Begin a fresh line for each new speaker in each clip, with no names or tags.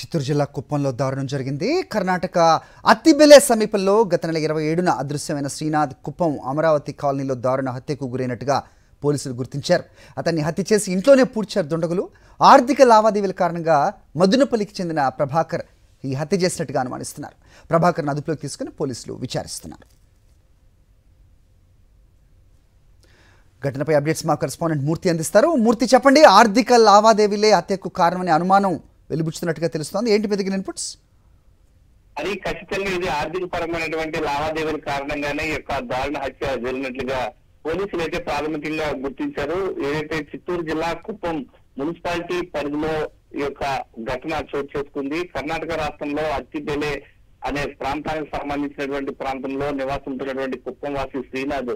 చిత్తూరు జిల్లా కుప్పంలో దారుణం జరిగింది. కర్ణాటక అత్తిబెలె సమీపంలో గత నెల 27న అదృశ్యమైన శ్రీనాథ్ కుప్పం అమరావతి కాలనీలో దారుణ హత్యకు గురైనట్టుగా పోలీసులు గుర్తించారు. అతన్ని హత్య చేసి ఇంట్లోనే పూడ్చారు దుండగులు. ఆర్థిక లావాదేవీల కారణంగా మదునపల్లికి చెందిన ప్రభాకర్ ఈ హత్య చేసినట్టుగా అనుమానిస్తున్నారు. ప్రభాకర్ను అదుపులోకి తీసుకుని పోలీసులు విచారిస్తున్నారు. ఘటనపై అప్డేట్స్ మా కరెస్పాండెంట్ మూర్తి అందిస్తారు. మూర్తి, చెప్పండి. ఆర్థిక లావాదేవీలే హత్యకు కారణమనే అనుమానం వెలుబుచ్చుతున్నట్టుగా తెలుస్తోంది. ఏంటి పెరిగిన ఇన్పుట్స్?
అది ఖచ్చితంగా ఇది ఆర్థిక పరమైనటువంటి లావాదేవీల కారణంగానే ఈ యొక్క దారుణ హత్య జరిగినట్లుగా పోలీసులు అయితే ప్రాథమికంగా గుర్తించారు. ఏదైతే చిత్తూరు జిల్లా కుప్పం మున్సిపాలిటీ పరిధిలో ఈ యొక్క ఘటన చోటు చేసుకుంది. కర్ణాటక రాష్ట్రంలో అత్తిబెలె అనే ప్రాంతానికి సంబంధించినటువంటి ప్రాంతంలో నివాసింటున్నటువంటి కుప్పం వాసి శ్రీనాథ్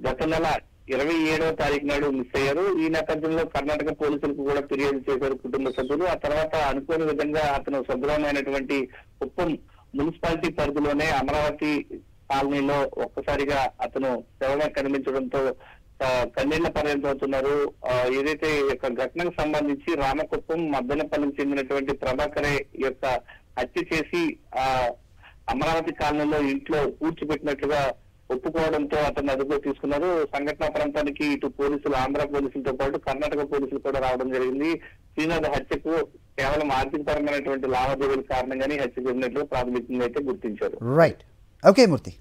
గత నెల 27వ తారీఖు నాడు మిస్ అయ్యారు. ఈ నేపథ్యంలో కర్ణాటక పోలీసులకు కూడా ఫిర్యాదు చేశారు కుటుంబ సభ్యులు. ఆ తర్వాత అనుకోని విధంగా అతను స్వగ్రామైనటువంటి కుప్పం మున్సిపాలిటీ పరిధిలోనే అమరావతి కాలనీలో ఒక్కసారిగా అతను శవంగా కనిపించడంతో కన్నీళ్ల పర్యంతమవుతున్నారు. ఏదైతే ఈ యొక్క ఘటనకు సంబంధించి రామకుప్పం మద్దనపల్లికి చెందినటువంటి ప్రభాకరే ఈ యొక్క హత్య చేసి అమరావతి కాలనీలో ఇంట్లో పూడ్చిపెట్టినట్లుగా ఒప్పుకోవడంతో అతన్ని అదుపులో తీసుకున్నారు. సంఘటన ప్రాంతానికి ఇటు పోలీసులు, ఆంధ్ర పోలీసులతో పాటు కర్ణాటక పోలీసులు కూడా రావడం జరిగింది. శ్రీనాథ్ హత్యకు కేవలం ఆర్థికపరమైనటువంటి లావాదేవీల కారణంగానే హత్య జరిగినట్లు ప్రాథమికంగా అయితే గుర్తించారు.
రైట్. ఓకే మూర్తి.